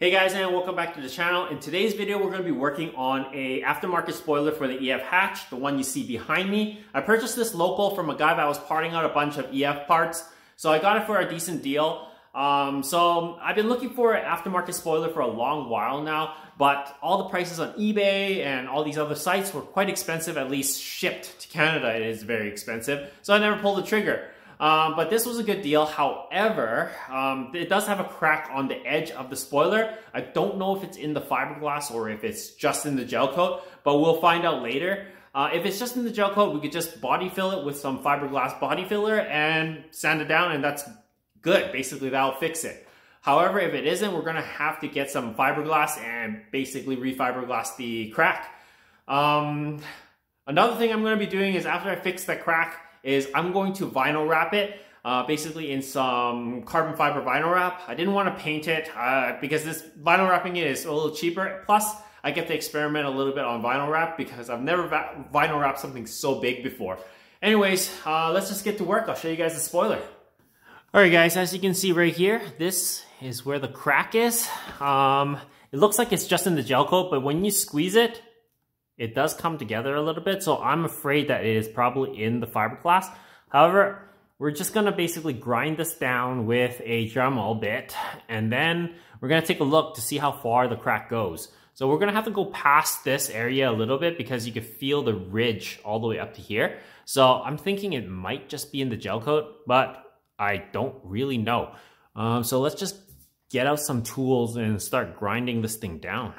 Hey guys, and welcome back to the channel. In today's video, we're going to be working on a aftermarket spoiler for the EF hatch, the one you see behind me. I purchased this local from a guy that was parting out a bunch of EF parts, so I got it for a decent deal. So I've been looking for an aftermarket spoiler for a long while now, but all the prices on eBay and all these other sites were quite expensive, at least shipped to Canada. It is very expensive, so I never pulled the trigger. But this was a good deal. However, it does have a crack on the edge of the spoiler. I don't know if it's in the fiberglass or if it's just in the gel coat, but we'll find out later. If it's just in the gel coat, we could just body fill it with some fiberglass body filler and sand it down, and that's good. Basically, that'll fix it. However, if it isn't, we're gonna have to get some fiberglass and basically refiberglass the crack. Another thing I'm gonna be doing is after I fix the crack, is I'm going to vinyl wrap it, basically in some carbon fiber vinyl wrap. I didn't want to paint it because this vinyl wrapping it is a little cheaper. Plus, I get to experiment a little bit on vinyl wrap because I've never vinyl wrapped something so big before. Anyways, let's just get to work. I'll show you guys the spoiler. Alright guys, as you can see right here, this is where the crack is. It looks like it's just in the gel coat, but when you squeeze it, it does come together a little bit, so I'm afraid that it is probably in the fiberglass. However, we're just gonna basically grind this down with a Dremel bit, and then we're gonna take a look to see how far the crack goes. So we're gonna have to go past this area a little bit because you can feel the ridge all the way up to here. So I'm thinking it might just be in the gel coat, but I don't really know. So let's just get out some tools and start grinding this thing down.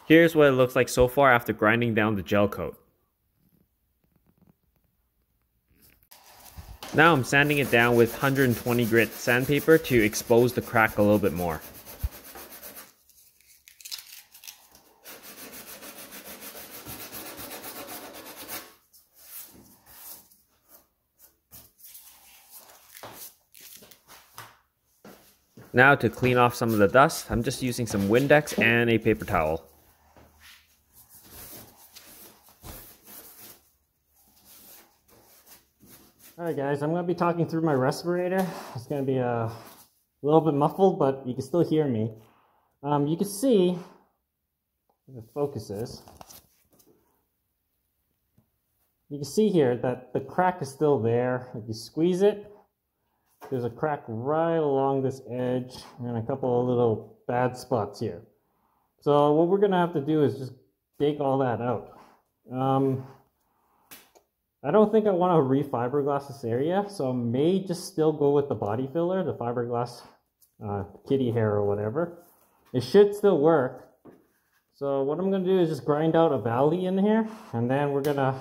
Here's what it looks like so far after grinding down the gel coat. Now I'm sanding it down with 120 grit sandpaper to expose the crack a little bit more. Now to clean off some of the dust, I'm just using some Windex and a paper towel. Alright guys, I'm going to be talking through my respirator. It's going to be a little bit muffled, but you can still hear me. You can see, if it focuses, you can see here that the crack is still there. If you squeeze it, there's a crack right along this edge and a couple of little bad spots here. So what we're going to have to do is just dig all that out. I don't think I want to refiberglass this area, so I may just still go with the body filler, the fiberglass kitty hair or whatever. It should still work. So what I'm going to do is just grind out a valley in here, and then we're going to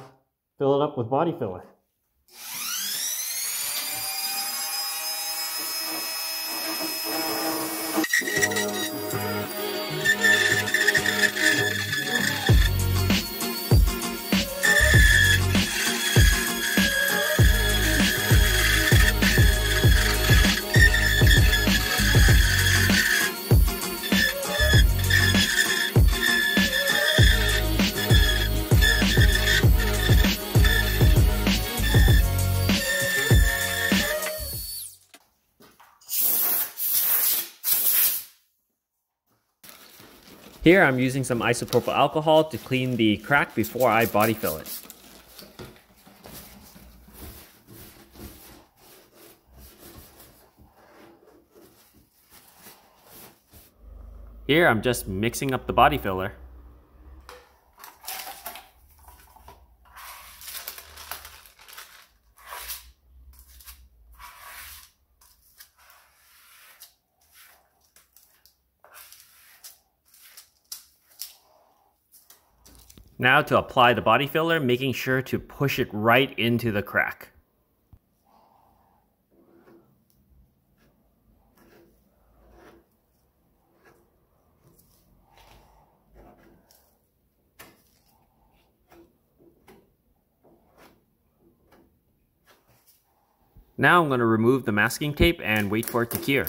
fill it up with body filler. Here I'm using some isopropyl alcohol to clean the crack before I body fill it. Here I'm just mixing up the body filler. Now to apply the body filler, making sure to push it right into the crack. Now I'm going to remove the masking tape and wait for it to cure.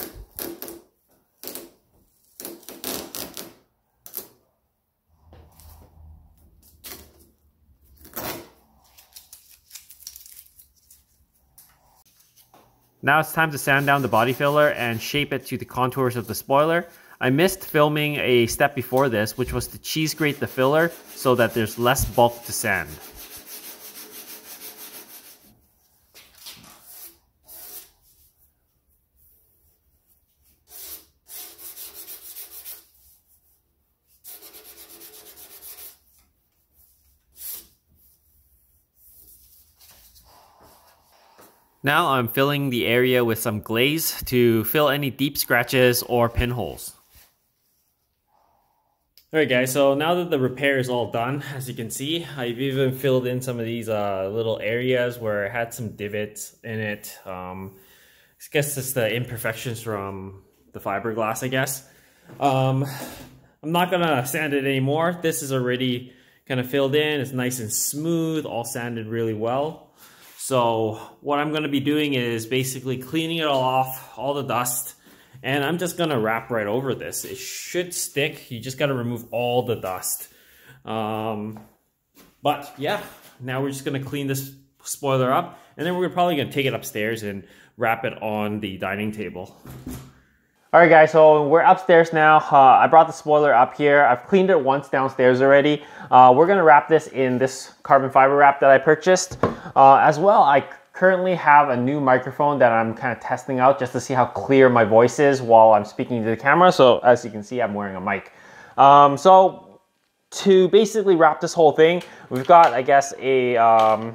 Now it's time to sand down the body filler and shape it to the contours of the spoiler. I missed filming a step before this, which was to cheese grate the filler so that there's less bulk to sand. Now I'm filling the area with some glaze to fill any deep scratches or pinholes. Alright guys, so now that the repair is all done, as you can see, I've even filled in some of these little areas where I had some divots in it. I guess it's the imperfections from the fiberglass, I guess. I'm not gonna sand it anymore. This is already kind of filled in. It's nice and smooth, all sanded really well. So what I'm going to be doing is basically cleaning it all off, all the dust, and I'm just going to wrap right over this. It should stick. You just got to remove all the dust. But yeah, now we're just going to clean this spoiler up, and then we're probably going to take it upstairs and wrap it on the dining table. Alright guys, so we're upstairs now. I brought the spoiler up here. I've cleaned it once downstairs already. We're going to wrap this in this carbon fiber wrap that I purchased. As well, I currently have a new microphone that I'm kind of testing out just to see how clear my voice is while I'm speaking to the camera. So as you can see, I'm wearing a mic. So to basically wrap this whole thing, we've got, I guess, a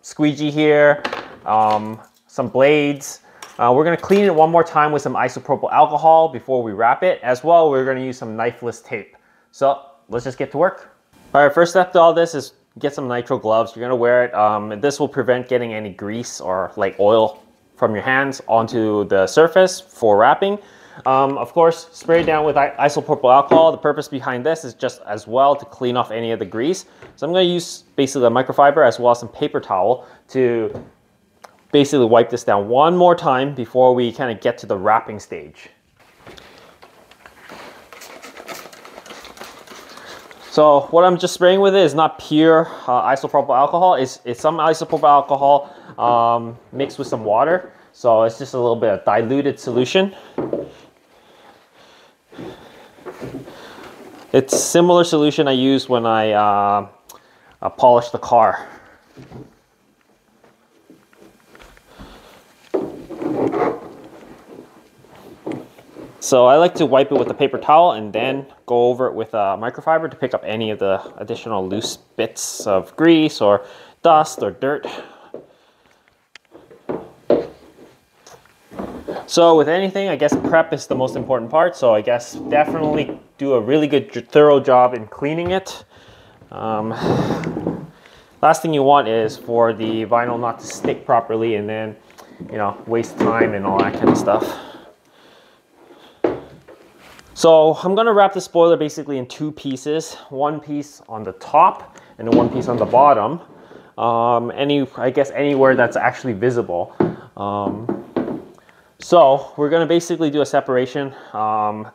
squeegee here, some blades. We're going to clean it one more time with some isopropyl alcohol before we wrap it. As well, we're going to use some knifeless tape. So let's just get to work. All right, first step to all this is get some nitrile gloves. You're going to wear it. This will prevent getting any grease or like oil from your hands onto the surface for wrapping. Of course, spray it down with isopropyl alcohol. The purpose behind this is just as well to clean off any of the grease. So I'm going to use basically a microfiber as well as some paper towel to basically wipe this down one more time before we kind of get to the wrapping stage. So what I'm just spraying with it is not pure isopropyl alcohol. It's some isopropyl alcohol mixed with some water. So it's just a little bit of diluted solution. It's similar solution I use when I polish the car. So I like to wipe it with a paper towel and then go over it with a microfiber to pick up any of the additional loose bits of grease or dust or dirt. So with anything, I guess prep is the most important part. So I guess definitely do a really good, thorough job in cleaning it. Last thing you want is for the vinyl not to stick properly and then, you know, waste time and all that kind of stuff. So I'm going to wrap the spoiler basically in two pieces, one piece on the top and then one piece on the bottom. I guess anywhere that's actually visible. So we're going to basically do a separation.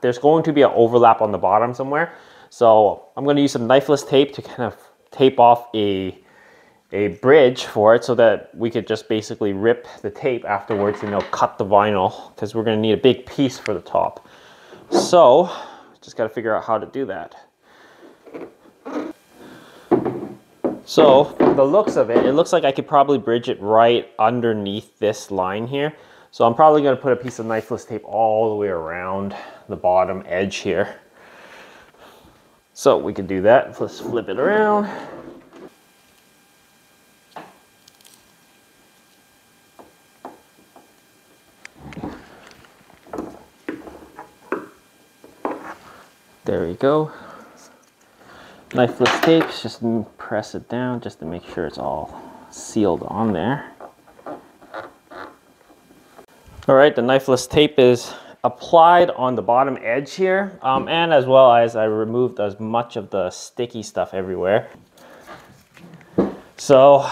There's going to be an overlap on the bottom somewhere. So I'm going to use some knifeless tape to kind of tape off a bridge for it so that we could just basically rip the tape afterwards and cut the vinyl because we're going to need a big piece for the top. So, just got to figure out how to do that. So, from the looks of it, it looks like I could probably bridge it right underneath this line here. So I'm probably going to put a piece of knifeless tape all the way around the bottom edge here. So we could do that. Let's flip it around. There we go. Knifeless tape, just press it down just to make sure it's all sealed on there. All right, the knifeless tape is applied on the bottom edge here, and as well as I removed as much of the sticky stuff everywhere. So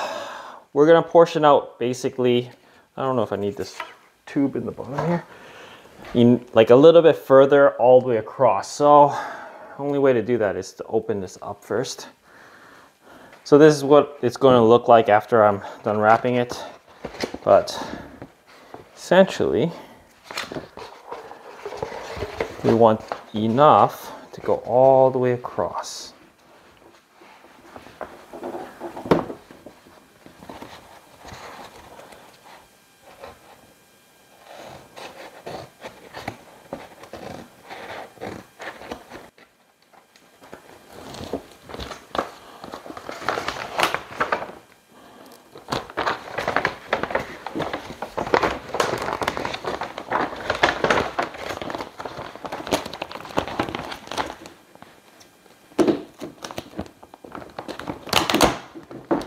we're gonna portion out basically, I don't know if I need this tube in the bottom here, like a little bit further all the way across. So only way to do that is to open this up first. So this is what it's going to look like after I'm done wrapping it. But essentially, we want enough to go all the way across.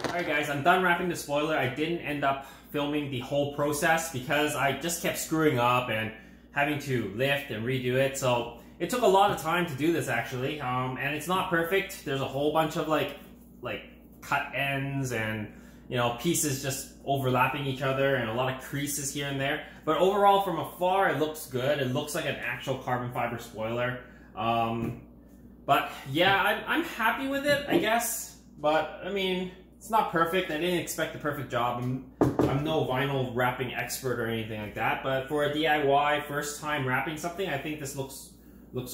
Alright guys, I'm done wrapping the spoiler. I didn't end up filming the whole process because I just kept screwing up and having to lift and redo it. So it took a lot of time to do this actually, and it's not perfect. There's a whole bunch of like cut ends and pieces just overlapping each other and a lot of creases here and there. But overall from afar it looks good. It looks like an actual carbon fiber spoiler. But yeah, I'm happy with it, I guess. But I mean, it's not perfect. I didn't expect the perfect job. I'm no vinyl wrapping expert or anything like that, but for a DIY first time wrapping something, I think this looks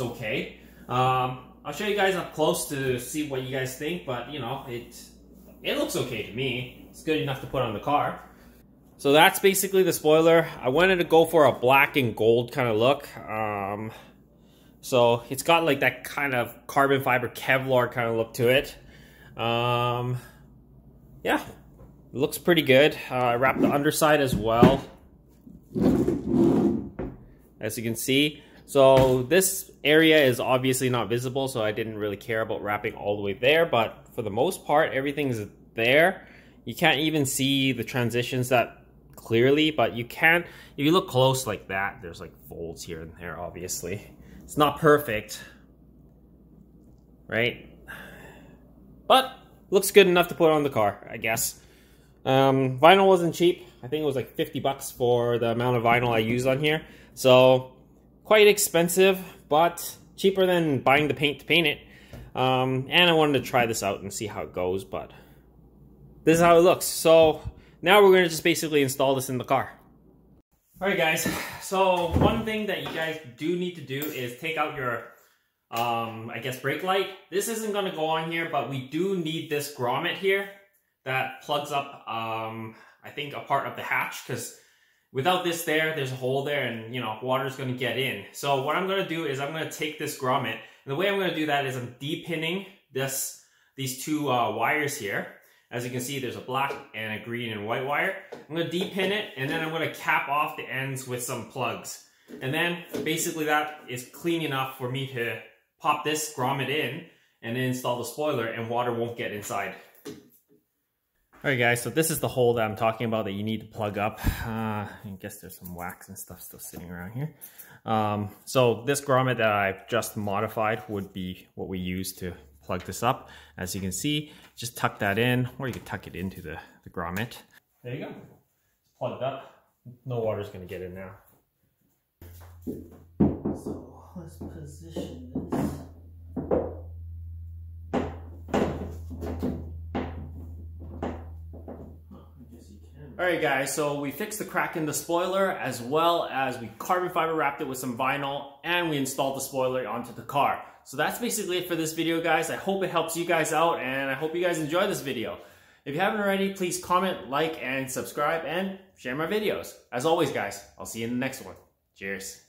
okay. I'll show you guys up close to see what you guys think, but it looks okay to me. It's good enough to put on the car. So that's basically the spoiler. I wanted to go for a black and gold kind of look. So it's got like that kind of carbon fiber Kevlar kind of look to it. Yeah, it looks pretty good. I wrapped the underside as well, as you can see. So this area is obviously not visible, so I didn't really care about wrapping all the way there, but for the most part, everything's there. You can't even see the transitions that clearly, but you can, if you look close like that, there's like folds here and there, obviously. It's not perfect, right? But looks good enough to put on the car, I guess. Vinyl wasn't cheap. I think it was like 50 bucks for the amount of vinyl I used on here. So quite expensive, but cheaper than buying the paint to paint it. And I wanted to try this out and see how it goes, but this is how it looks. So now we're gonna just basically install this in the car. All right guys, so one thing that you guys do need to do is take out your I guess brake light. This isn't going to go on here, but we do need this grommet here that plugs up I think a part of the hatch, because without this there's a hole there and water's going to get in. So what I'm going to do is I'm going to take this grommet, and the way I'm going to do that is I'm de-pinning these two wires here. As you can see, there's a black and a green and white wire. I'm going to de-pin it, and then I'm going to cap off the ends with some plugs. And then basically that is clean enough for me to pop this grommet in and then install the spoiler, and water won't get inside. Alright guys, so this is the hole that I'm talking about that you need to plug up. I guess there's some wax and stuff still sitting around here. So this grommet that I've just modified would be what we use to plug this up. As you can see, just tuck that in, or you can tuck it into the grommet. There you go. It's plugged up. No water's going to get in now. So let's position this. Alright guys, so we fixed the crack in the spoiler, as well as we carbon fiber wrapped it with some vinyl, and we installed the spoiler onto the car. So that's basically it for this video guys. I hope it helps you guys out, and I hope you guys enjoy this video. If you haven't already, please comment, like, and subscribe, and share my videos. As always guys, I'll see you in the next one. Cheers.